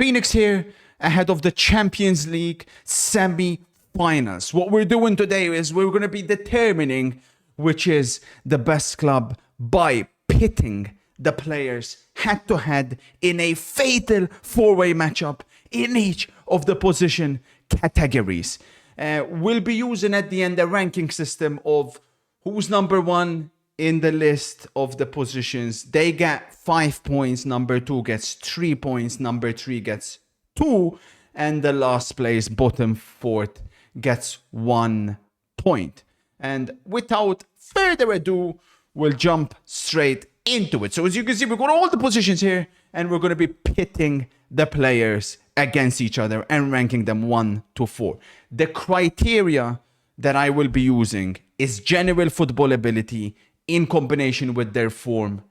Phoenix here ahead of the Champions League semi-finals. What we're doing today is we're going to be determining which is the best club by pitting the players head-to-head in a fatal four-way matchup in each of the position categories. We'll be using at the end a ranking system of who's number one in the list of the positions. They get 5 points, number 2 gets 3 points, number 3 gets 2, and the last place, bottom fourth, gets 1 point. And without further ado, we'll jump straight into it. So as you can see, we've got all the positions here, and we're going to be pitting the players against each other and ranking them 1 to 4. The criteria that I will be using is general football ability in combination with their form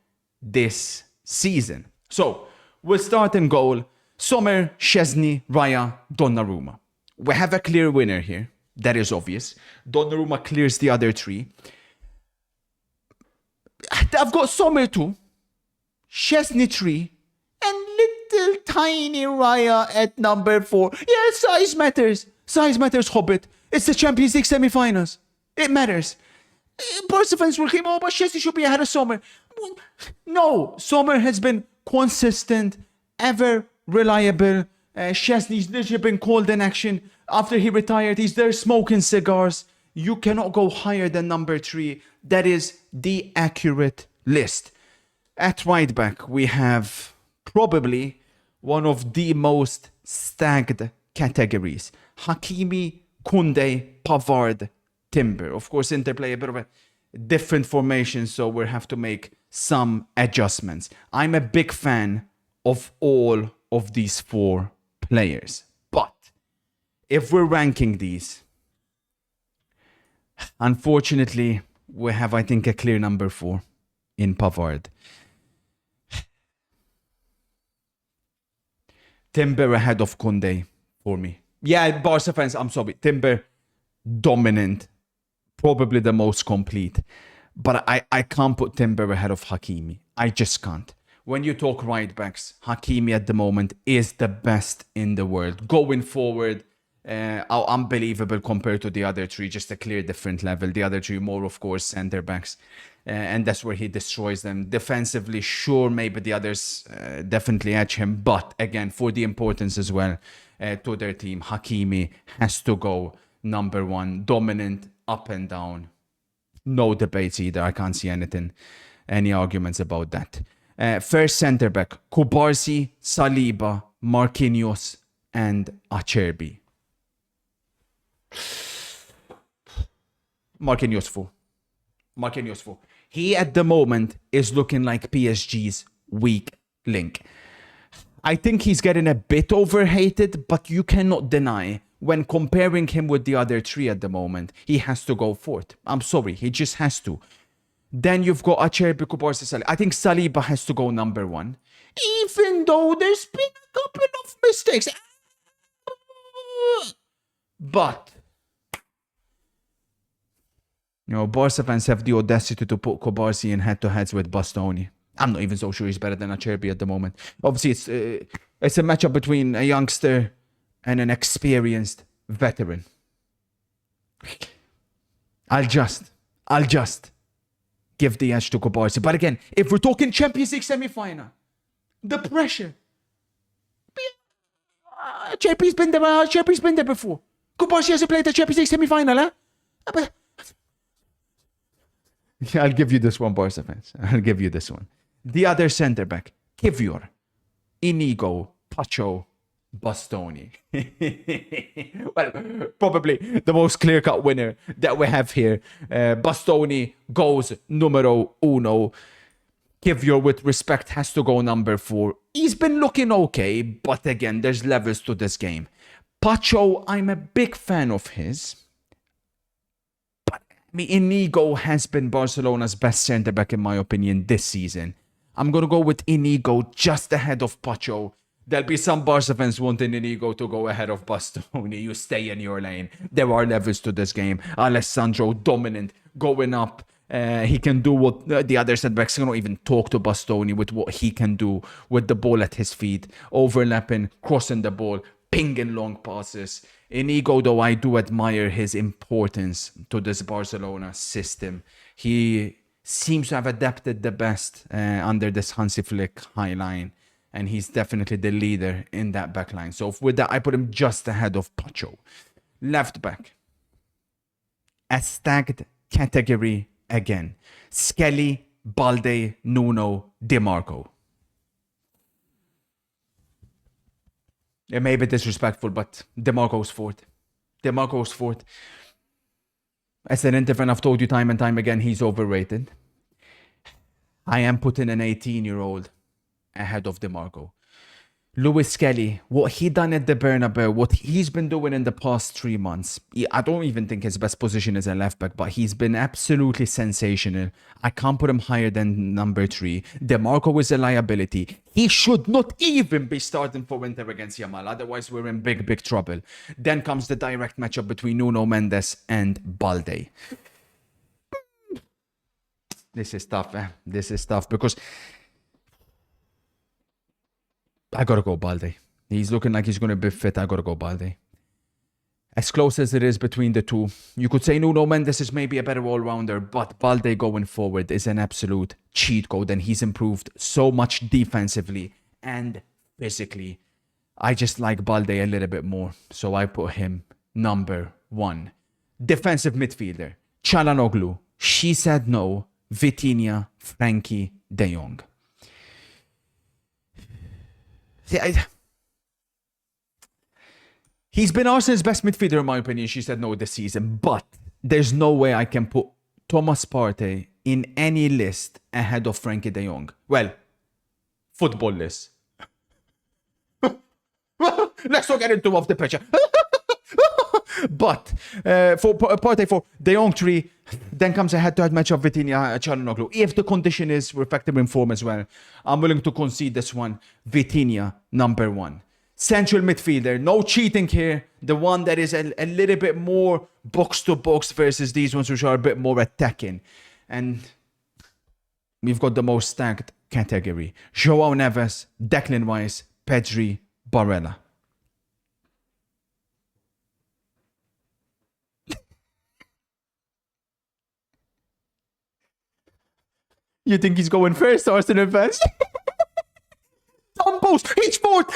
this season. So we'll start in goal. Sommer, Szczesny, Raya, Donnarumma. We have a clear winner here. That is obvious. Donnarumma clears the other 3. I've got Sommer 2, Szczesny 3, and little tiny Raya at number 4. Yeah, size matters. Size matters, Hobbit. It's the Champions League semi-finals. It matters. Barca fans will claim, but Szczesny should be ahead of Sommer. No, Sommer has been consistent, ever reliable. Szczesny's literally been called in action after he retired. He's there smoking cigars. You cannot go higher than number 3. That is the accurate list. At right back, we have probably one of the most stacked categories. Hakimi, Koundé, Pavard, Timber. Of course, Inter play a bit of a different formation, so we'll have to make some adjustments. I'm a big fan of all of these 4 players. But if we're ranking these, unfortunately, we have, I think, a clear number 4 in Pavard. Timber ahead of Koundé for me. Yeah, Barca fans, I'm sorry. Timber, dominant. Probably the most complete. But I can't put Timber ahead of Hakimi. I just can't. When you talk right backs, Hakimi at the moment is the best in the world. Going forward, unbelievable compared to the other 3. Just a clear different level. The other 3 more, of course, center backs. And that's where he destroys them. Defensively, sure, maybe the others definitely edge him. But again, for the importance as well to their team, Hakimi has to go number 1. Dominant, up and down. No debates either. I can't see any arguments about that. First centre back, Kubarsi, Saliba, Marquinhos, and Acerbi. Marquinhos full. He at the moment is looking like PSG's weak link. I think he's getting a bit overhated, but you cannot deny when comparing him with the other 3 at the moment, he has to go 4th. I'm sorry, he just has to. Then you've got Acerbi, Kubarsi, Saliba. I think Saliba has to go number 1. Even though there's been a couple of mistakes. But, you know, Barca fans have the audacity to put Kubarsi in head-to-heads with Bastoni. I'm not even so sure he's better than Acerbi at the moment. Obviously, it's a matchup between a youngster and an experienced veteran. I'll just give the edge to Kubarsi. But again, if we're talking Champions League semi-final, the pressure. Acerbi's been there before. Kubarsi hasn't played the Champions League semi-final, huh? I'll give you this one, Barca fans. I'll give you this one. The other centre-back, Kivior, Inigo, Pacho, Bastoni. Well, probably the most clear-cut winner that we have here. Bastoni goes numero 1. Kivior, with respect, has to go number 4. He's been looking okay, but again, there's levels to this game. Pacho, I'm a big fan of his. But Inigo has been Barcelona's best centre-back, in my opinion, this season. I'm going to go with Inigo just ahead of Pacho. There'll be some Barca fans wanting Inigo to go ahead of Bastoni. You stay in your lane. There are levels to this game. Alessandro, dominant, going up He can do what the other centre-backs cannot even talk to Bastoni with what he can do with the ball at his feet, overlapping, crossing the ball, pinging long passes. Inigo, though, I do admire his importance to this Barcelona system. He seems to have adapted the best under this Hansi Flick high line, and he's definitely the leader in that back line. So with that, I put him just ahead of Pacho. Left back. A stacked category again. Skelly, Balde, Nuno, DiMarco. It may be disrespectful, but DiMarco's fourth. DiMarco's fourth. As an Inter fan, I've told you time and time again, he's overrated. I am putting an 18-year-old ahead of DiMarco. Luis Skelly, what he done at the Bernabeu, what he's been doing in the past 3 months, I don't even think his best position is a left back, but he's been absolutely sensational. I can't put him higher than number 3. DiMarco is a liability. He should not even be starting for Inter against Yamal, otherwise we're in big, big trouble. Then comes the direct matchup between Nuno Mendes and Balde. This is tough, This is tough because I gotta go Balde. He's looking like he's gonna be fit. I gotta go Balde. As close as it is between the two, you could say Nuno Mendes is maybe a better all-rounder, but Balde going forward is an absolute cheat code, and he's improved so much defensively and physically. I just like Balde a little bit more, so I put him number 1. Defensive midfielder, Çalhanoğlu, She Said No, Vitinha, Frankie de Jong. He's been Arsenal's best midfielder in my opinion, She Said No, this season, but there's no way I can put Thomas Partey in any list ahead of Frankie de Jong. Well, football list. Let's not get into off the pitch. But for Partey 4, De Jong 3, then comes a head-to-head match of Vitinha Çalhanoğlu. If the condition is reflective in form as well, I'm willing to concede this one. Vitinha number 1. Central midfielder, no cheating here. The one that is a little bit more box-to-box versus these ones which are a bit more attacking. And we've got the most stacked category. João Neves, Declan Rice, Pedri, Barella. You think he's going first, Arsenal fans? Post. He's fourth.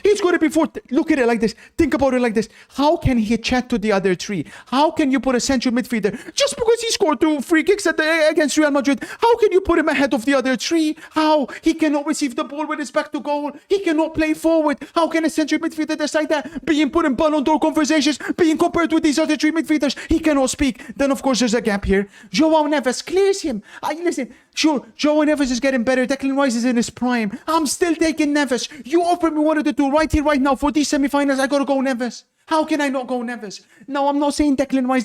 He's going to be fourth. Look at it like this. Think about it like this. How can he chat to the other 3? How can you put a central midfielder just because he scored 2 free kicks against Real Madrid? How can you put him ahead of the other 3? How? He cannot receive the ball with his back to goal. He cannot play forward. How can a central midfielder decide that? Being put in Ballon d'Or conversations, being compared with these other 3 midfielders, he cannot speak. Then of course there's a gap here. João Neves clears him. Listen. Sure, João Neves is getting better. Declan Rice is in his prime. I'm still taking Neves. You offer me one of the 2 right here, right now for these semi-finals. I gotta go Neves. How can I not go Neves? No, I'm not saying Declan Rice.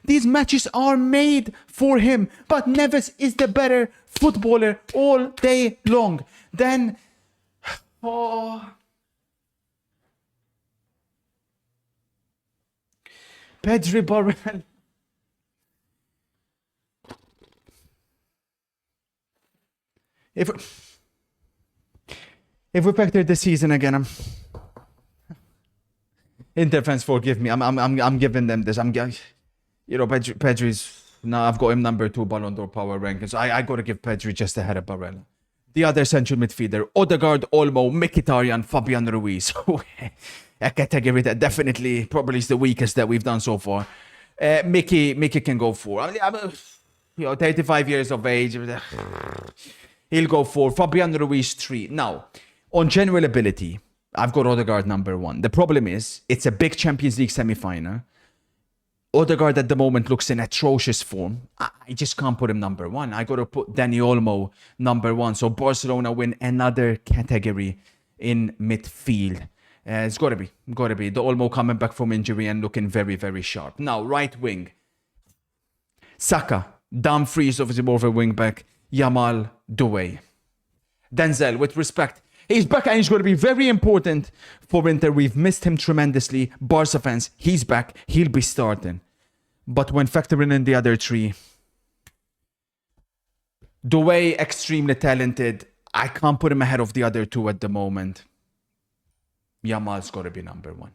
These matches are made for him. But Neves is the better footballer all day long. Then, Pedri, Barella. If we factor the season again, Inter fans forgive me. I'm giving them this. Pedri's now I've got him number 2 Ballon d'Or power rankings. I got to give Pedri just ahead of Barella. The other central midfielder, Odegaard, Olmo, Mkhitaryan, Fabian Ruiz. A category that definitely probably is the weakest that we've done so far. Mickey can go for. 35 years of age. He'll go for Fabian Ruiz 3. Now, on general ability, I've got Odegaard number 1. The problem is, it's a big Champions League semi-final. Odegaard at the moment looks in atrocious form. I just can't put him number 1. I got to put Dani Olmo number 1. So Barcelona win another category in midfield. It's got to be. The Olmo coming back from injury and looking very, very sharp. Now, right wing. Saka. Dumfries, obviously more of a wing back. Yamal, Doué. Denzel, with respect, he's back and he's going to be very important for Inter. We've missed him tremendously. Barca fans, he's back. He'll be starting. But when factoring in the other 3, The way extremely talented, I can't put him ahead of the other two at the moment. Yamal's got to be number one.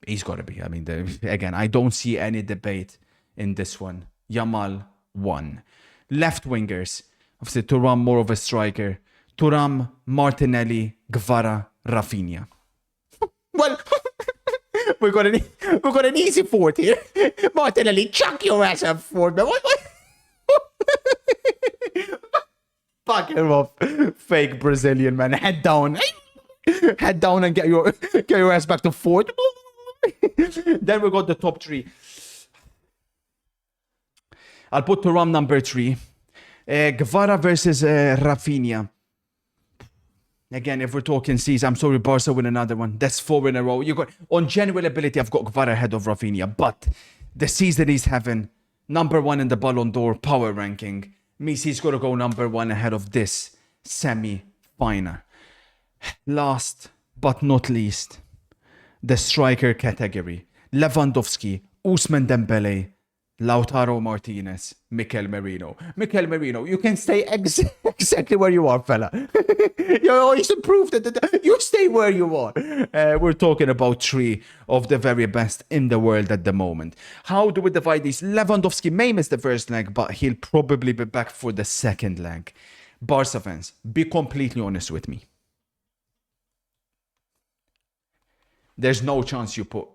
He's got to be. I mean, again, I don't see any debate in this one. Yamal, one. Left wingers. Obviously, Thuram, more of a striker. Thuram, Martinelli, Guevara, Rafinha. Well, we've got an easy fourth here. Martinelli, chuck your ass up forward. Fuck him off. Fake Brazilian, man. Head down. Head down and get your ass back to fourth. Then we got the top three. I'll put Thuram number 3. Guevara versus Rafinha. Again, if we're talking C's, I'm sorry, Barca win another one. That's 4 in a row. You got on genuine ability, I've got Guevara ahead of Rafinha, but the season he's having, number 1 in the Ballon d'Or power ranking, means he's got to go number 1 ahead of this semi-final. Last but not least, the striker category. Lewandowski, Ousmane Dembele, Lautaro Martinez, Mikel Merino. Mikel Merino, you can stay exactly where you are, fella. You always improved it. You stay where you are. We're talking about 3 of the very best in the world at the moment. How do we divide these? Lewandowski may miss the first leg, but he'll probably be back for the second leg. Barca fans, be completely honest with me. There's no chance you take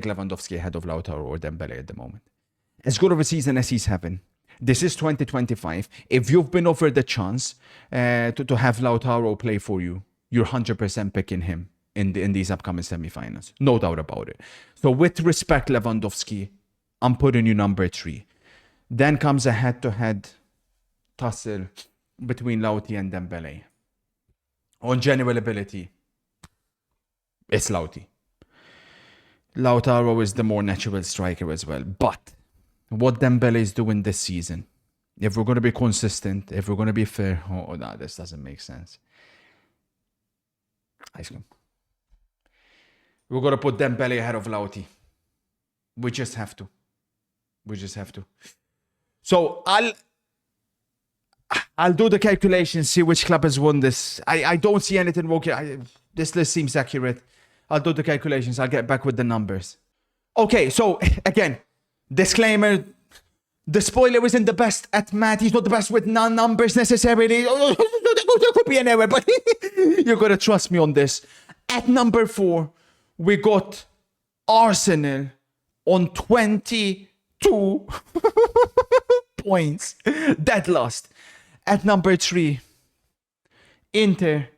Lewandowski ahead of Lautaro or Dembele at the moment. As good of a season as he's having, this is 2025. If you've been offered the chance to have Lautaro play for you, you're 100% picking him in these upcoming semi-finals. No doubt about it. So with respect, Lewandowski, I'm putting you number 3. Then comes a head-to-head tussle between Lauti and Dembele. On general ability, it's Lauti. Lautaro is the more natural striker as well. But what Dembele is doing this season, if we're going to be consistent, if we're going to be fair, no, this doesn't make sense. Ice cream. We're going to put Dembele ahead of Lauti. We just have to. So I'll do the calculations, see which club has won this. I don't see anything wrong here. This list seems accurate. I'll do the calculations. I'll get back with the numbers. Okay, so again, disclaimer. The spoiler isn't the best at math. He's not the best with numbers necessarily. There could be an error, but you're going to trust me on this. At number 4, we got Arsenal on 22 points. Dead last. At number 3, Inter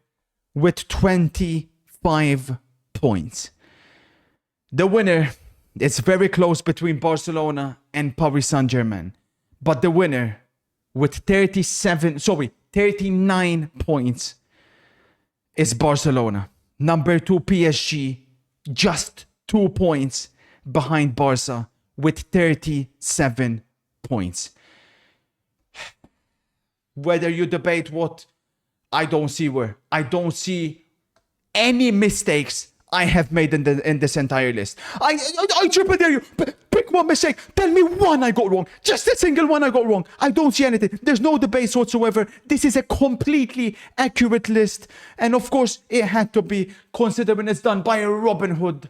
with 25 points. The winner, it's very close between Barcelona and Paris Saint-Germain. But the winner with 39 points is Barcelona. Number 2, PSG, just 2 points behind Barca with 37 points. Whether you debate what, I don't see any mistakes I have made in this entire list. I triple dare you. Pick one mistake. Tell me one I got wrong. Just a single one I got wrong. I don't see anything. There's no debates whatsoever. This is a completely accurate list. And of course, it had to be, considering it's done by Robin Hood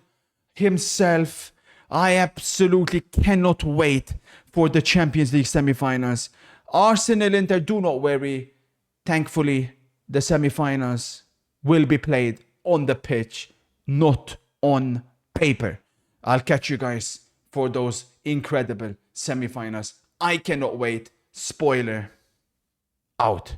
himself. I absolutely cannot wait for the Champions League semi-finals. Arsenal, Inter, do not worry. Thankfully, the semi-finals will be played on the pitch, not on paper. I'll catch you guys for those incredible semi-finals. I cannot wait. Spoiler out.